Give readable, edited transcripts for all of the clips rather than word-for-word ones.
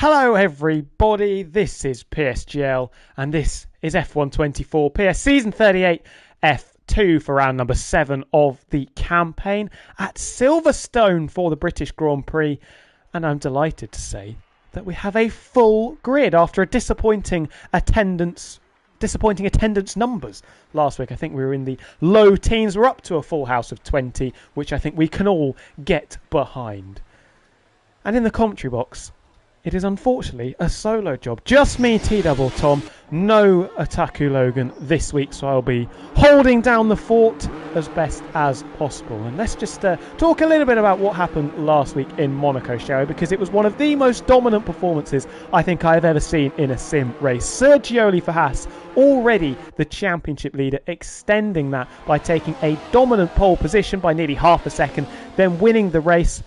Hello everybody, this is PSGL and this is F124 PS Season 38 F2 for round number 7 of the campaign at Silverstone for the British Grand Prix, and I'm delighted to say that we have a full grid after a disappointing attendance numbers last week. I think we were in the low teens. We're up to a full house of 20, which I think we can all get behind. And in the commentary box, it is unfortunately a solo job. Just me, T-Double Tom. No Otaku Logan this week, so I'll be holding down the fort as best as possible. And let's just talk a little bit about what happened last week in Monaco, shall we? Because it was one of the most dominant performances I think I've ever seen in a sim race. Sergio for Haas, already the championship leader, extending that by taking a dominant pole position by nearly half a second, then winning the race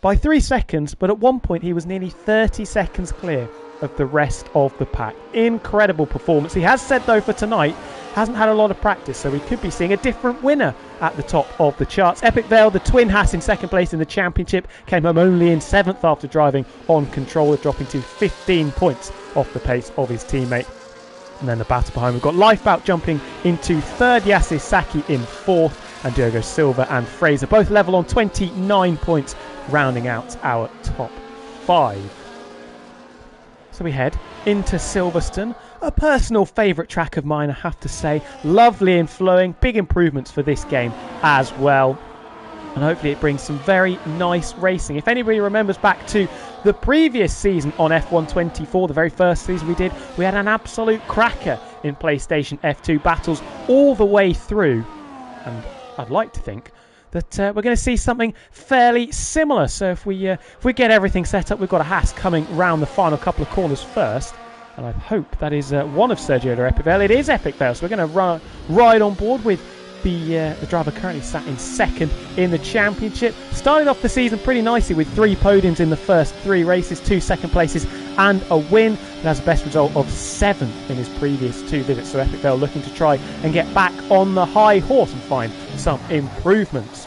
by 3 seconds, but at one point he was nearly 30 seconds clear of the rest of the pack. Incredible performance. He has said, though, for tonight, hasn't had a lot of practice, so we could be seeing a different winner at the top of the charts. Epic Vale, the twin Haas in second place in the championship, came home only in 7th after driving on controller, dropping to 15 points off the pace of his teammate. And then the battle behind, we've got Lifebout jumping into 3rd, Yasser Saki in 4th, and Diogo Silva and Fraser both level on 29 points, rounding out our top 5. So we head into Silverstone, a personal favourite track of mine, I have to say. Lovely and flowing, big improvements for this game as well. And hopefully it brings some very nice racing. If anybody remembers back to the previous season on F124, the very first season we had an absolute cracker in PlayStation F2 battles all the way through. And I'd like to think that we're going to see something fairly similar. So if we get everything set up, we've got a Haas coming round the final couple of corners first. And I hope that is one of Sergio or Epic Vale. It is Epic Vale, so we're going to ride on board with the driver currently sat in 2nd in the championship. Started off the season pretty nicely with 3 podiums in the first 3 races, 2 second places and a win. And has a best result of 7th in his previous 2 visits. So Epic Vale looking to try and get back on the high horse and find some improvements.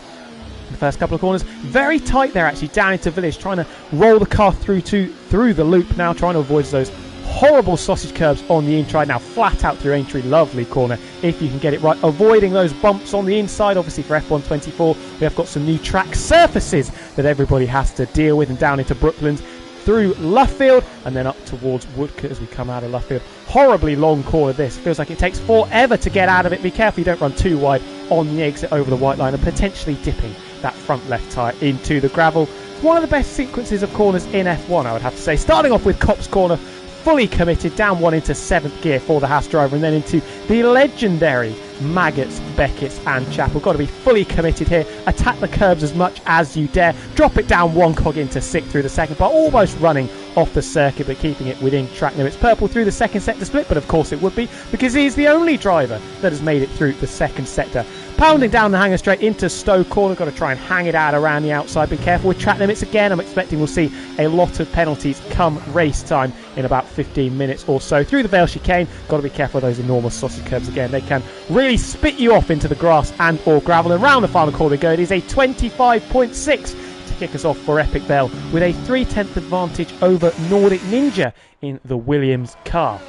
The first couple of corners very tight there, actually down into Village, trying to roll the car through the loop now, trying to avoid those horrible sausage curbs on the inside. Now flat out through Aintree, lovely corner if you can get it right, avoiding those bumps on the inside. Obviously for F124 we have got some new track surfaces that everybody has to deal with, and down into Brooklands through Luffield and then up towards Woodcote as we come out of Luffield. Horribly long corner this, feels like it takes forever to get out of it. Be careful you don't run too wide on the exit over the white line and potentially dipping that front left tyre into the gravel. One of the best sequences of corners in F1, I would have to say, starting off with Copse Corner, fully committed, down 1 into 7th gear for the Haas driver, and then into the legendary Maggots, Beckett's and Chapel. Got to be fully committed here, attack the curbs as much as you dare, drop it down 1 cog into 6th through the second part, almost running off the circuit but keeping it within track limits. Purple through the second sector split, but of course it would be because he's the only driver that has made it through the second sector. Pounding down the hanger straight into Stowe Corner, got to try and hang it out around the outside. Be careful with track limits again. I'm expecting we'll see a lot of penalties come race time in about 15 minutes or so. Through the Vale chicane, got to be careful of those enormous sausage curbs again. They can really spit you off into the grass and or gravel. And round the final corner we go. It is a 25.6 to kick us off for Epic Vale with a 3/10 advantage over Nordic Ninja in the Williams car.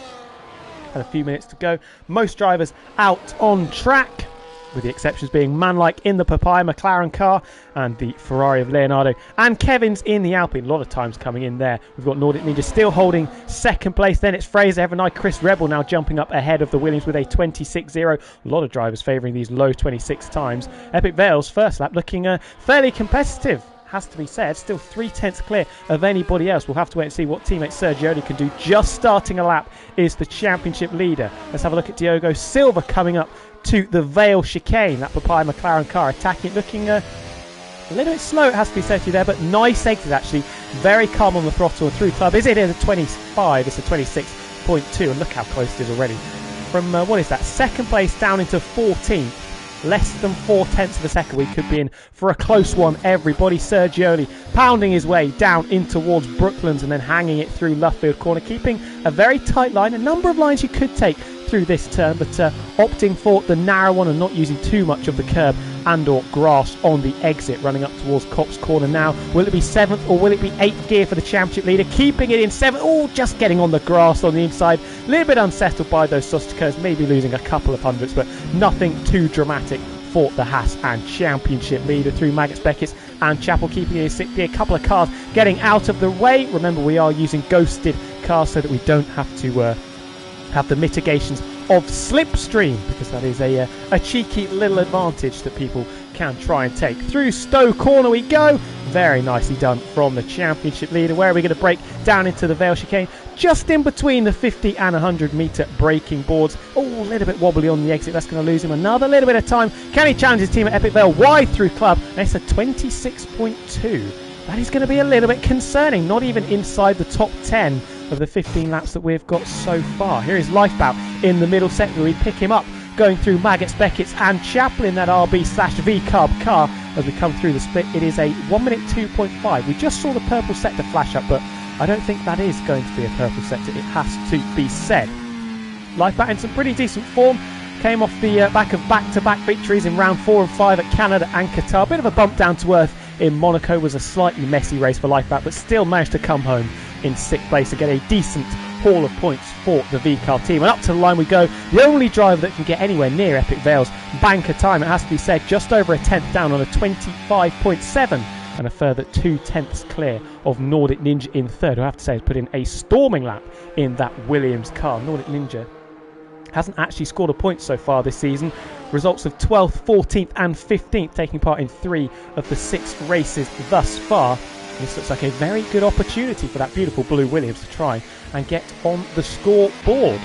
And a few minutes to go. Most drivers out on track, with the exceptions being Manlike in the Papaya McLaren car and the Ferrari of Leonardo, and Kevin's in the Alpine. A lot of times coming in there. We've got Nordic Ninja still holding 2nd place. Then it's Fraser, Evernight, Chris Rebel now jumping up ahead of the Williams with a 26.0. A lot of drivers favouring these low 26 times. Epic Vale's first lap looking fairly competitive, has to be said. Still 3/10 clear of anybody else. We'll have to wait and see what teammate Sergio can do. Just starting a lap is the championship leader. Let's have a look at Diogo Silva coming up to the Vale chicane. That Papaya McLaren car attacking it, looking a little bit slow, it has to be said to you there, but nice exit actually. Very calm on the throttle through club. Is it a 25? It's a 26.2, and look how close it is already. From, what is that, 2nd place down into 14th. Less than 4/10 of a second. We could be in for a close one, everybody. Sergioli pounding his way down in towards Brooklands and then hanging it through Luffield Corner, keeping a very tight line. A number of lines you could take through this turn, but opting for the narrow one and not using too much of the curb and or grass on the exit, running up towards Copse Corner now. Will it be 7th or will it be 8th gear for the championship leader? Keeping it in 7th. Oh, just getting on the grass on the inside. A little bit unsettled by those sausage curves, maybe losing a couple of hundredths, but nothing too dramatic for the Haas and championship leader through Maggots, Beckett's and Chapel, keeping it in 6th gear. A couple of cars getting out of the way. Remember, we are using ghosted cars so that we don't have to have the mitigations of slipstream, because that is a cheeky little advantage that people can try and take. Through Stowe Corner we go. Very nicely done from the championship leader. Where are we going to break down into the Vale chicane? Just in between the 50 and 100 metre braking boards. Oh, a little bit wobbly on the exit. That's going to lose him another little bit of time. Can he challenge his team at Epic Vale? Wide through Club. And it's a 26.2. That is going to be a little bit concerning. Not even inside the top 10 of the 15 laps that we've got so far. Here is Lifebout in the middle sector. We pick him up going through Maggots, Beckett's and Chapel in that RB/V carb car as we come through the split. It is a 1 minute 2.5. We just saw the purple sector flash up, but I don't think that is going to be a purple sector. It has to be said. Lifebout in some pretty decent form. Came off the back of back-to-back victories in round 4 and 5 at Canada and Qatar. Bit of a bump down to earth in Monaco. Was a slightly messy race for Lifebout, but still managed to come home in 6th place to get a decent haul of points for the V-Car team. And up to the line we go. The only driver that can get anywhere near Epic Vale's banker time, it has to be said, just over a tenth down on a 25.7 and a further 2 tenths clear of Nordic Ninja in third, who I have to say has put in a storming lap in that Williams car. Nordic Ninja hasn't actually scored a point so far this season. Results of 12th, 14th and 15th, taking part in 3 of the 6 races thus far. This looks like a very good opportunity for that beautiful blue Williams to try and get on the scoreboard.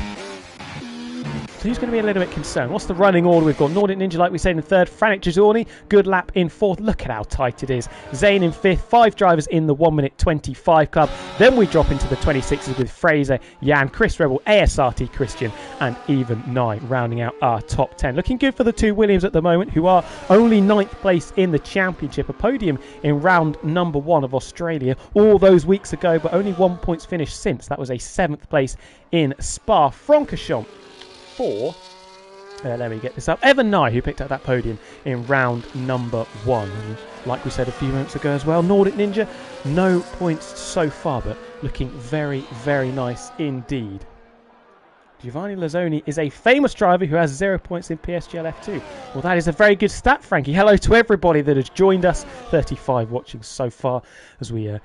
So who's going to be a little bit concerned? What's the running order? We've got Nordic Ninja, like we said, in third. Frank Giorni, good lap in fourth. Look at how tight it is. Zane in fifth. 5 drivers in the 1 minute 25 club. Then we drop into the 26s with Fraser, Jan, Chris Rebel, ASRT Christian, and even Nye rounding out our top 10. Looking good for the 2 Williams at the moment, who are only 9th place in the championship. A podium in round number 1 of Australia all those weeks ago, but only 1 points finished since. That was a 7th place in Spa-Francorchamps. Let me get this up. Evan Nye, who picked up that podium in round number 1. And like we said a few minutes ago as well, Nordic Ninja, no points so far, but looking very, very nice indeed. Giovanni Lazzoni is a famous driver who has 0 points in PSGL F2. Well, that is a very good stat, Frankie. Hello to everybody that has joined us. 35 watching so far as we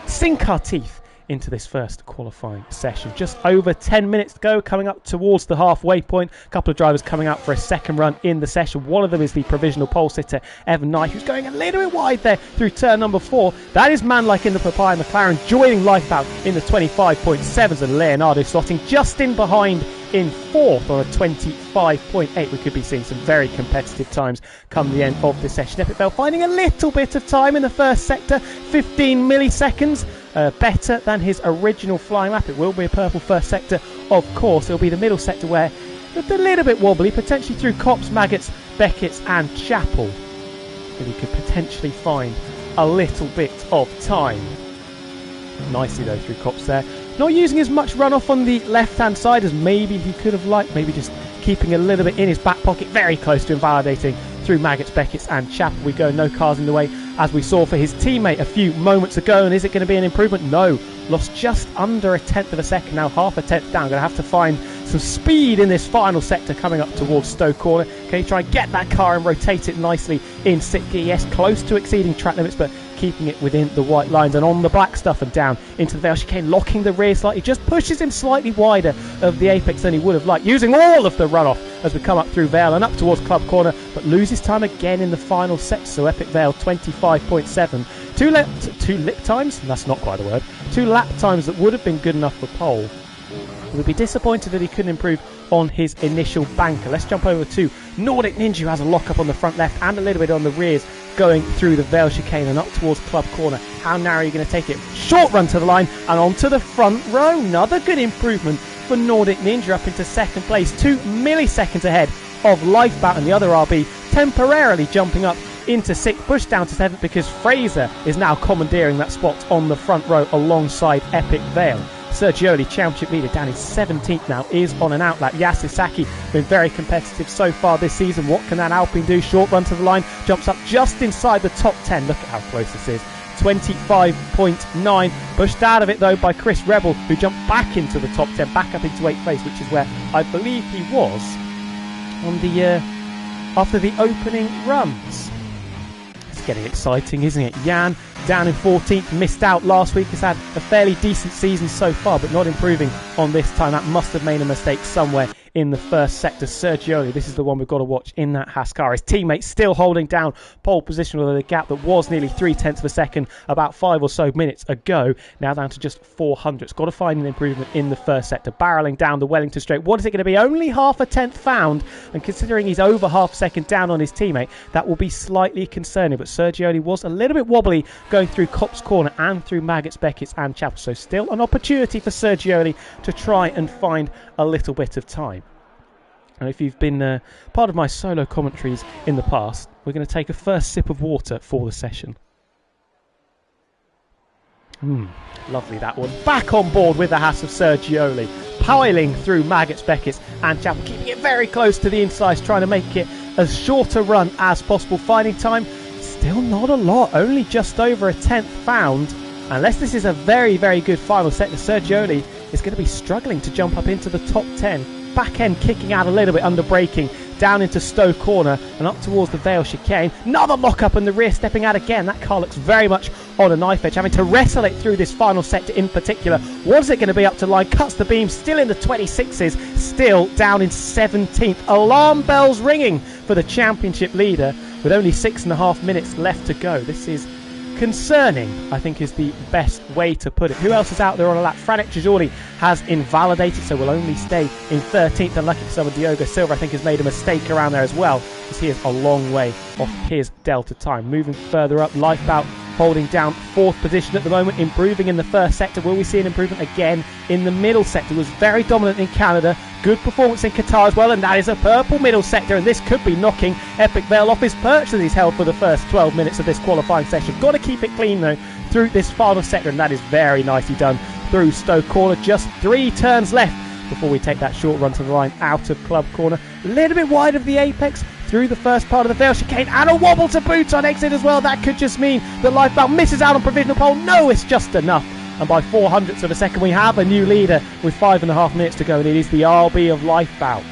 sink our teeth into this first qualifying session. Just over 10 minutes to go, coming up towards the halfway point. A couple of drivers coming out for a second run in the session. One of them is the provisional pole sitter, Evan Knight, who's going a little bit wide there through turn number 4. That is Manlike in the Papaya McLaren, joining Lifebout in the 25.7s, and Leonardo slotting just in behind in 4th on a 25.8. We could be seeing some very competitive times come the end of the session. Epic Vale finding a little bit of time in the first sector, 15 milliseconds. Better than his original flying lap. It will be a purple first sector, of course. It'll be the middle sector where it's a little bit wobbly, potentially through Copse, Maggots, Beckett's and Chapel. But he could potentially find a little bit of time. Nicely though through Copse there. Not using as much runoff on the left-hand side as maybe he could have liked. Maybe just keeping a little bit in his back pocket. Very close to invalidating through Maggots, Beckett's and Chapel. We go, no cars in the way, as we saw for his teammate a few moments ago. And is it going to be an improvement? No. Lost just under a tenth of a second, now half a tenth down. Going to have to find some speed in this final sector coming up towards Stowe Corner. Can he try and get that car and rotate it nicely in 6th gear? Yes, close to exceeding track limits, but keeping it within the white lines and on the black stuff and down into the Vale chicane, locking the rear slightly, just pushes him slightly wider of the apex than he would have liked, using all of the runoff as we come up through Vale and up towards Club Corner, but loses time again in the final sector. So Epic Vale 25.7. Two lip times? That's not quite a word. 2 lap times that would have been good enough for pole. We'd be disappointed that he couldn't improve on his initial banker. Let's jump over to Nordic Ninja, who has a lock-up on the front left and a little bit on the rears going through the Vale chicane and up towards Club Corner. How narrow are you going to take it? Short run to the line and onto the front row. Another good improvement for Nordic Ninja, up into 2nd place, 2 milliseconds ahead of Lifebout and the other RB, temporarily jumping up into 6th, pushed down to 7th because Fraser is now commandeering that spot on the front row alongside Epic Vale. Sergioli, championship leader, down in 17th now, is on an outlap. Yasisaki been very competitive so far this season. What can that Alpine do? Short run to the line, jumps up just inside the top 10. Look at how close this is. 25.9, pushed out of it though by Chris Rebel, who jumped back into the top 10, back up into 8th place, which is where I believe he was on the after the opening runs. It's getting exciting, isn't it? Jan down in 14th, missed out last week, has had a fairly decent season so far, but not improving on this time. That must have made a mistake somewhere in the first sector. Sergioli, this is the one we've got to watch in that Haskar. His teammates still holding down pole position with a gap that was nearly 0.3 of a second about 5 or so minutes ago, now down to just 400. Got to find an improvement in the first sector. Barreling down the Wellington Straight. What is it going to be? Only half a tenth found, and considering he's over half a second down on his teammate, that will be slightly concerning. But Sergioli was a little bit wobbly going through Copse Corner and through Maggots, Beckett's and Chapel. So still an opportunity for Sergioli to try and find a little bit of time. And if you've been part of my solo commentaries in the past, we're going to take a first sip of water for the session. Lovely, that one. Back on board with the Haas of Sergioli, piling through Maggots, Beckett's and Chapel, keeping it very close to the insides, trying to make it as short a run as possible. Finding time, still not a lot, only just over a tenth found. Unless this is a very, very good final sector, Sergioli is going to be struggling to jump up into the top 10. Back end kicking out a little bit under braking, down into Stowe Corner and up towards the Vale Chicane. Another lock up and the rear stepping out again. That car looks very much on a knife edge, having to wrestle it through this final sector in particular. Was it going to be up to line? Cuts the beam, still in the 26s, still down in 17th. Alarm bells ringing for the championship leader with only 6.5 minutes left to go. This is concerning, I think, is the best way to put it. Who else is out there on a lap? Franek Giorgi has invalidated, so will only stay in 13th. Unlucky for someone, Diogo Silva, I think, has made a mistake around there as well, as he is a long way off his delta time. Moving further up, Lifebout holding down 4th position at the moment, improving in the first sector. Will we see an improvement again in the middle sector? Was very dominant in Canada. Good performance in Qatar as well, and that is a purple middle sector, and this could be knocking Epic Vale off his perch that he's held for the first 12 minutes of this qualifying session. Got to keep it clean though through this final sector, and that is very nicely done through Stowe Corner. Just 3 turns left before we take that short run to the line out of Club Corner. A little bit wide of the apex through the first part of the Vale Chicane, and a wobble to boot on exit as well. That could just mean that Lifebout misses out on provisional pole. No, it's just enough. And by 0.04 of a second, we have a new leader with 5.5 minutes to go, and it is the RB of Lifebout.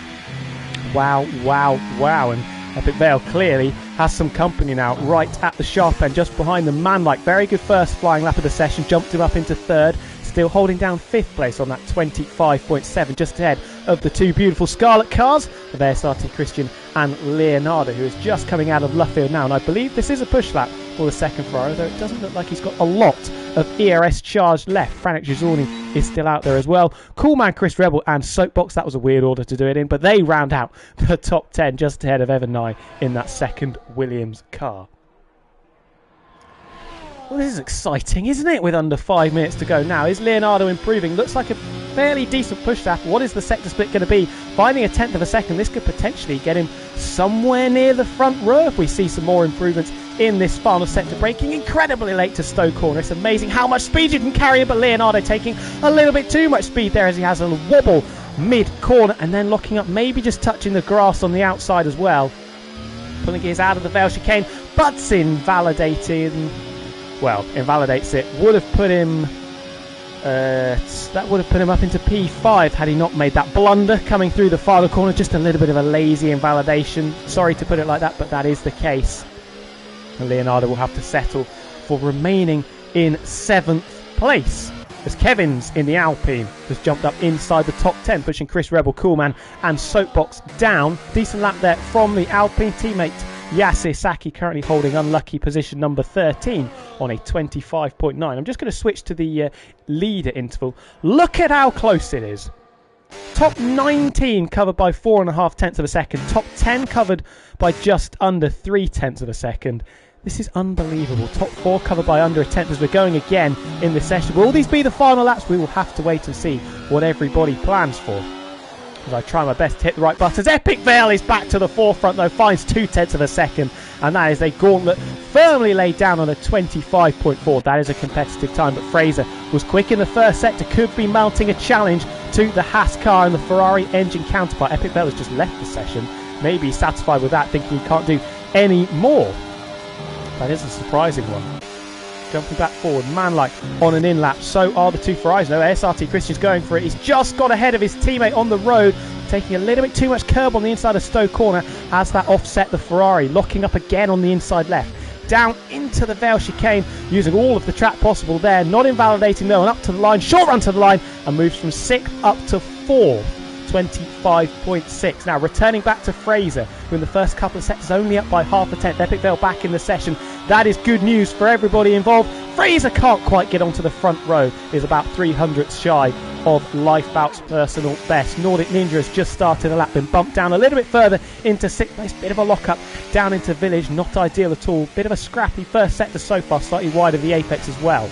Wow, wow, wow. And Epic Vale clearly has some company now right at the sharp end, just behind the Manlike. Very good first flying lap of the session, jumped him up into 3rd. Still holding down 5th place on that 25.7, just ahead of the 2 beautiful Scarlet cars. They're starting Christian and Leonardo, who is just coming out of Luffield now. And I believe this is a push lap for the second Ferrari, though it doesn't look like he's got a lot of ERS charged left. Franek Giorgi is still out there as well. Coolman, Chris Rebel and Soapbox, that was a weird order to do it in, but they round out the top 10 just ahead of Evan Nye in that second Williams car. Well, this is exciting, isn't it? With under 5 minutes to go now. Is Leonardo improving? Looks like a fairly decent push lap. What is the sector split going to be? Finding a 10th of a second, this could potentially get him somewhere near the front row if we see some more improvements in this final sector. Braking incredibly late to Stowe Corner. It's amazing how much speed you can carry, but Leonardo taking a little bit too much speed there as he has a wobble mid-corner and then locking up, maybe just touching the grass on the outside as well. Pulling gears out of the Vale Chicane, butts invalidated. Well, invalidates it. Would have put him that would have put him up into P5 had he not made that blunder coming through the final corner. Just a little bit of a lazy invalidation. Sorry to put it like that, but that is the case. And Leonardo will have to settle for remaining in 7th place, as Kevin's in the Alpine has jumped up inside the top 10, pushing Chris Rebel, Coolman and Soapbox down. Decent lap there from the Alpine teammate Yasisaki, currently holding unlucky position number 13 on a 25.9. I'm just going to switch to the leader interval. Look at how close it is. Top 19 covered by 4.5 of a second. Top 10 covered by just under 0.3 of a second. This is unbelievable. Top 4 covered by under a tenth as we're going again in this session. Will these be the final laps? We will have to wait and see what everybody plans for, as I try my best to hit the right buttons. Epic Vale is back to the forefront though, finds 0.2 of a second and that is a gauntlet firmly laid down on a 25.4. That is a competitive time, but Fraser was quick in the first sector, could be mounting a challenge to the Haas car and the Ferrari engine counterpart. Epic Bell has just left the session. Maybe he's satisfied with that, thinking he can't do any more. That is a surprising one. Jumping back forward, man-like on an in-lap. So are the two Ferraris. No, SRT Christian's going for it. He's just got ahead of his teammate on the road, taking a little bit too much curb on the inside of Stowe corner as that offset the Ferrari. Locking up again on the inside left. Down into the Vale chicane, using all of the track possible there. Not invalidating though, and up to the line. Short run to the line, and moves from 6th up to 4th. 25.6. Now returning back to Fraser, who in the first couple of sectors only up by half a tenth. Epic Vale back in the session. That is good news for everybody involved. Fraser can't quite get onto the front row. Is about 300ths shy of Lifebout's personal best. Nordic Ninja has just started a lap, been bumped down a little bit further into 6th place. Bit of a lock-up down into Village, not ideal at all. Bit of a scrappy first sector so far, slightly wide of the apex as well.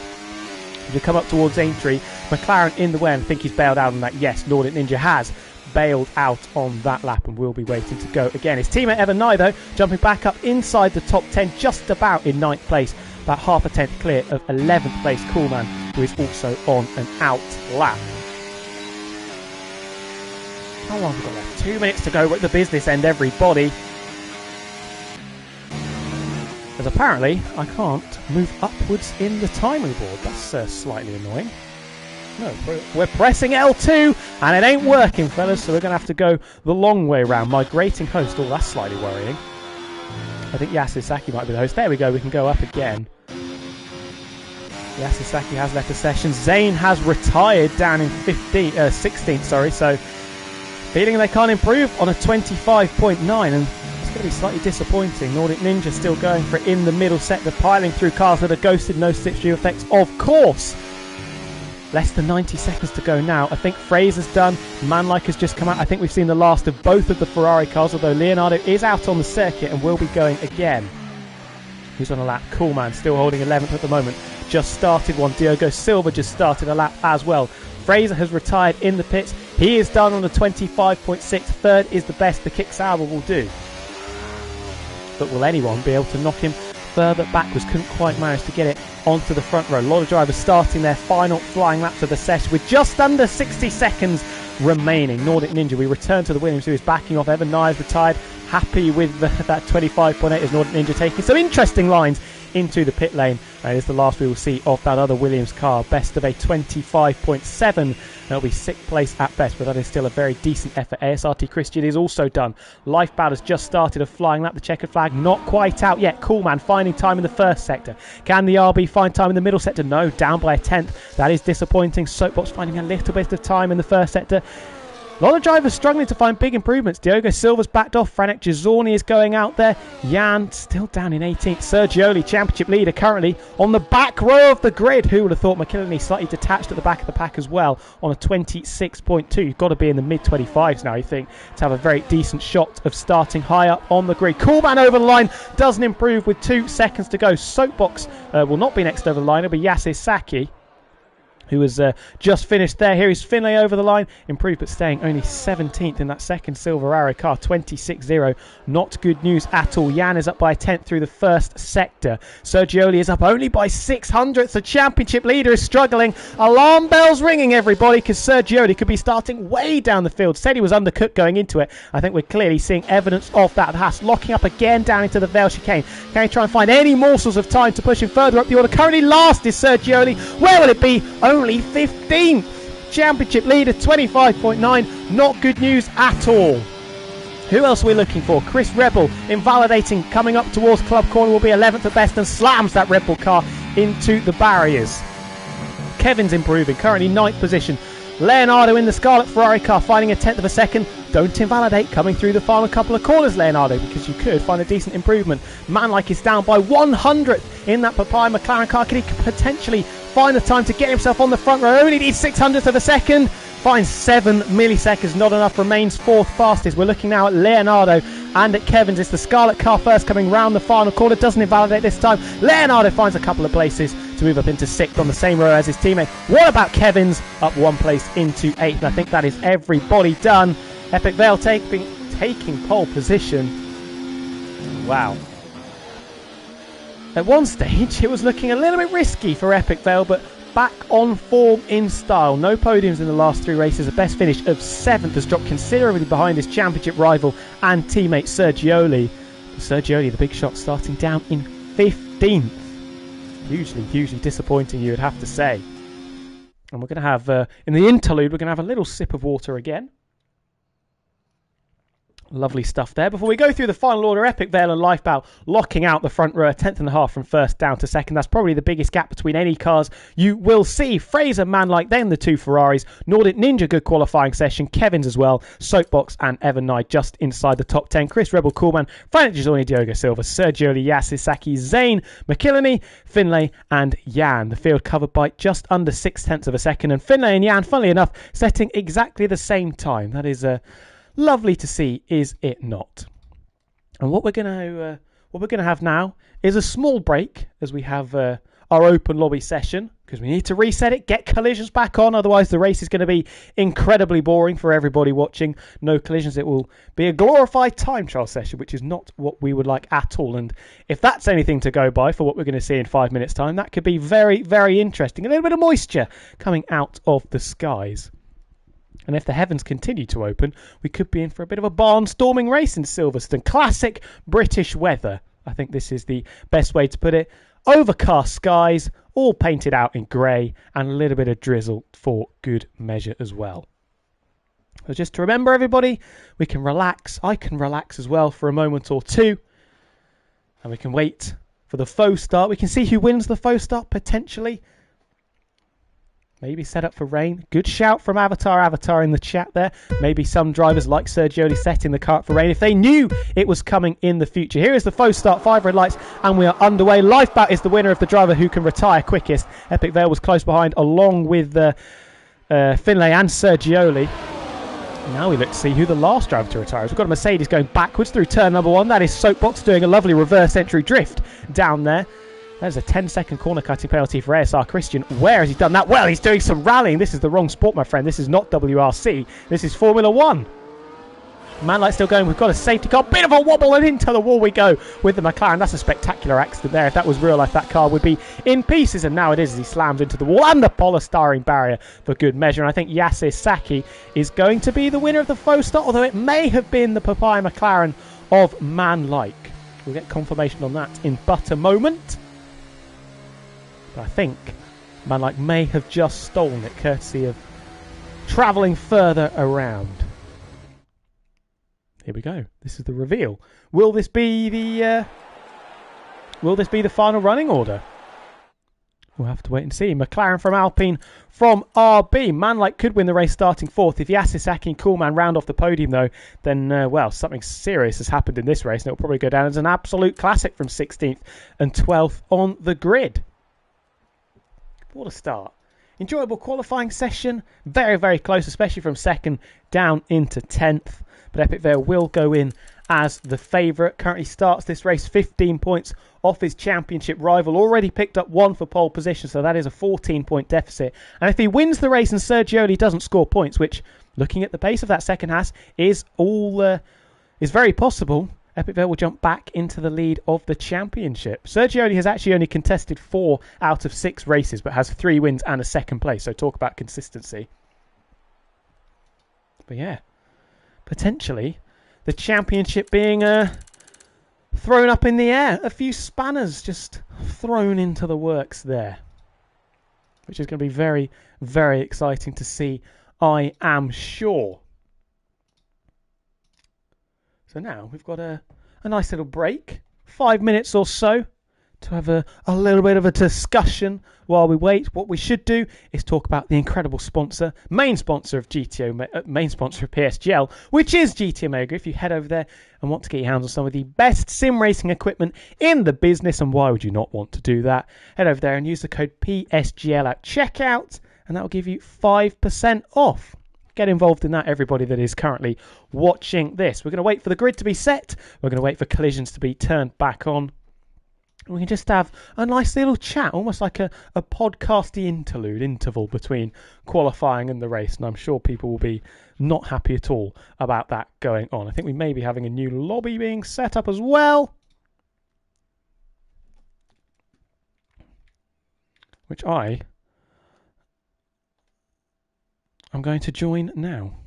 As we come up towards Aintree, McLaren in the way, and I think he's bailed out on that. Yes, Nordic Ninja has bailed out on that lap and will be waiting to go again. His teammate Evan Nye, though, jumping back up inside the top 10, just about in 9th place, about half a tenth clear of 11th place Coolman, who is also on an out lap. How long have we got left? 2 minutes to go at the business end, everybody. As apparently I can't move upwards in the timing board. That's slightly annoying. No, we're pressing L2 and it ain't working, fellas, so we're going to have to go the long way around. Migrating host, oh, that's slightly worrying. I think Yasisaki might be the host. There we go, we can go up again. Yasisaki has left the session. Zane has retired down in 16th, so feeling they can't improve on a 25.9, and it's going to be slightly disappointing. Nordic Ninja still going for it in the middle sector, piling through cars that are ghosted, no slipstream effects, of course. Less than 90 seconds to go now. I think Fraser's done. Manlike has just come out. I think we've seen the last of both of the Ferrari cars, although Leonardo is out on the circuit and will be going again. Who's on a lap? Coolman still holding 11th at the moment. Just started one. Diogo Silva just started a lap as well. Fraser has retired in the pits. He is done on a 25.6. Third is the best the Kick Sauber will do. But will anyone be able to knock him further backwards? Couldn't quite manage to get it onto the front row. A lot of drivers starting their final flying laps of the session with just under 60 seconds remaining. Nordic Ninja, we return to the Williams, who is backing off. Evan Nye retired, happy with that 25.8 as Nordic Ninja taking some interesting lines into the pit lane. That is the last we will see of that other Williams car. Best of a 25.7. That'll be 6th place at best, but that is still a very decent effort. ASRT Christian is also done. Lifebout has just started a flying lap. The checkered flag not quite out yet. Coolman finding time in the first sector. Can the RB find time in the middle sector? No, down by a tenth. That is disappointing. Soapbox finding a little bit of time in the first sector. A lot of drivers struggling to find big improvements. Diogo Silva's backed off. Franek Gizzorni is going out there. Jan still down in 18th. Sergioli, championship leader, currently on the back row of the grid. Who would have thought? McKinley slightly detached at the back of the pack as well on a 26.2. You've got to be in the mid-25s now, you think, to have a very decent shot of starting high up on the grid. Coolman over the line doesn't improve with 2 seconds to go. Soapbox will not be next over the line. It'll be Yasisaki, who has just finished there. Here is Finlay over the line. Improved, but staying only 17th in that second Silver Arrow car. 26.0. Not good news at all. Jan is up by a tenth through the first sector. Sergioli is up only by 600ths. The championship leader is struggling. Alarm bells ringing, everybody, because Sergioli could be starting way down the field. Said he was undercooked going into it. I think we're clearly seeing evidence of that. Haas locking up again down into the Vale chicane. Can he try and find any morsels of time to push him further up the order? Currently last is Sergioli. Where will it be? Only 15th. Championship leader 25.9. Not good news at all. Who else are we looking for? Chris Rebel invalidating, coming up towards club corner, will be 11th at best and slams that Red Bull car into the barriers. Kevin's improving, currently 9th position. Leonardo in the Scarlet Ferrari car, finding a tenth of a second. Don't invalidate coming through the final couple of corners, Leonardo, because you could find a decent improvement. Manlike is down by 100th in that Papaya McLaren car. Can he potentially find the time to get himself on the front row? Only needs 600th of a second. Finds 7 milliseconds, not enough, remains 4th fastest. We're looking now at Leonardo and at Kevin's. It's the Scarlet car first coming round the final corner. Doesn't invalidate this time. Leonardo finds a couple of places to move up into 6th on the same row as his teammate. What about Kevin's? Up 1 place into 8th. And I think that is everybody done. Epic Vale taking pole position. Wow. At one stage, it was looking a little bit risky for Epic Vale, but back on form in style. No podiums in the last 3 races. A best finish of 7th has dropped considerably behind his championship rival and teammate Sergioli. Sergioli, the big shot, starting down in 15th. Hugely disappointing, you would have to say. And we're going to have, in the interlude, we're going to have a little sip of water again. Lovely stuff there. Before we go through the final order, Epic Vale and Lifebow locking out the front row, 10th and a half from first down to second. That's probably the biggest gap between any cars you will see. Fraser, Manlike, then the 2 Ferraris. Nordic Ninja, good qualifying session. Kevin's as well. Soapbox and Evan Knight just inside the top 10. Chris Rebel, Coolman, Frank Giorni, Diogo Silva, Sergio Yasisaki, Zane, McKillany, Finlay and Jan. The field covered by just under 6/10 of a second. And Finlay and Jan, funnily enough, setting exactly the same time. That is lovely to see, is it not? And what we're going to have now is a small break as we have our open lobby session, because we need to reset it, get collisions back on. Otherwise, the race is going to be incredibly boring for everybody watching. No collisions. It will be a glorified time trial session, which is not what we would like at all. And if that's anything to go by for what we're going to see in 5 minutes' time, that could be very, very interesting. A little bit of moisture coming out of the skies. And if the heavens continue to open, we could be in for a bit of a barnstorming race in Silverstone. Classic British weather. I think this is the best way to put it. Overcast skies, all painted out in grey, and a little bit of drizzle for good measure as well. So just to remember, everybody, we can relax. I can relax as well for a moment or two. And we can wait for the faux start. We can see who wins the faux start, potentially. Maybe set up for rain. Good shout from Avatar in the chat there. Maybe some drivers like Sergioli setting the car up for rain if they knew it was coming in the future. Here is the faux start, 5 red lights, and we are underway. Lifebout is the winner of the driver who can retire quickest. Epic Vale was close behind, along with Finlay and Sergioli. Now we look to see who the last driver to retire is. We've got a Mercedes going backwards through turn number 1. That is Soapbox doing a lovely reverse entry drift down there. There's a 10-second corner cutting penalty for ASR Christian. Where has he done that? Well, he's doing some rallying. This is the wrong sport, my friend. This is not WRC. This is Formula 1. Manlight still going. We've got a safety car. Bit of a wobble and into the wall we go with the McLaren. That's a spectacular accident there. If that was real life, that car would be in pieces. And now it is as he slams into the wall and the polystyrene barrier for good measure. And I think Yasir Saki is going to be the winner of the faux start, although it may have been the Papaya McLaren of Manlike. We'll get confirmation on that in but a moment. But I think Manlike may have just stolen it, courtesy of travelling further around. Here we go. This is the reveal. Will this be the final running order? We'll have to wait and see. McLaren from Alpine from RB. Manlike could win the race starting 4th. If Yasisaki and Coolman round off the podium, though, then, well, something serious has happened in this race, and it'll probably go down as an absolute classic from 16th and 12th on the grid. What a start. Enjoyable qualifying session. Very, very close, especially from 2nd down into 10th. But Epic Vale will go in as the favourite. Currently starts this race 15 points off his championship rival. Already picked up 1 for pole position, so that is a 14-point deficit. And if he wins the race and Sergioli doesn't score points, which, looking at the pace of that second half, is very possible, Epic Vale will jump back into the lead of the championship. Sergioli has actually only contested 4 out of 6 races, but has 3 wins and a 2nd place. So talk about consistency. But yeah, potentially the championship being thrown up in the air. A few spanners just thrown into the works there, which is going to be very, very exciting to see, I am sure. So now we've got a nice little break, 5 minutes or so, to have a little bit of a discussion while we wait. What we should do is talk about the incredible sponsor, main sponsor of PSGL, which is GT Omega. If you head over there and want to get your hands on some of the best sim racing equipment in the business, and why would you not want to do that? Head over there and use the code PSGL at checkout, and that will give you 5% off. Get involved in that, everybody that is currently watching this. We're going to wait for the grid to be set. We're going to wait for collisions to be turned back on. We can just have a nice little chat, almost like a podcasty interval between qualifying and the race. And I'm sure people will be not happy at all about that going on. I think we may be having a new lobby being set up as well. which I'm going to join now.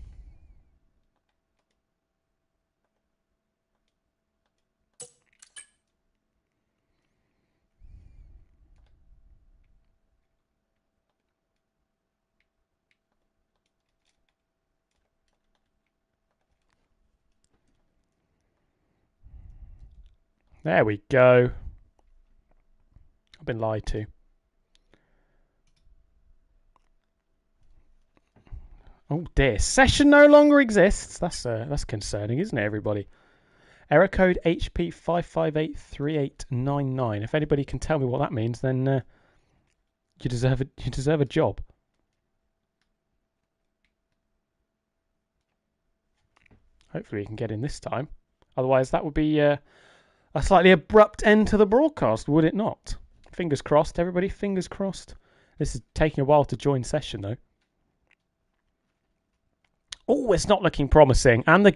There we go. I've been lied to. Oh dear, session no longer exists. That's concerning, isn't it, everybody? Error code HP5583899. If anybody can tell me what that means, then you deserve a job. Hopefully, we can get in this time. Otherwise, that would be a slightly abrupt end to the broadcast, would it not? Fingers crossed, everybody. Fingers crossed. This is taking a while to join session, though. Oh, it's not looking promising. And the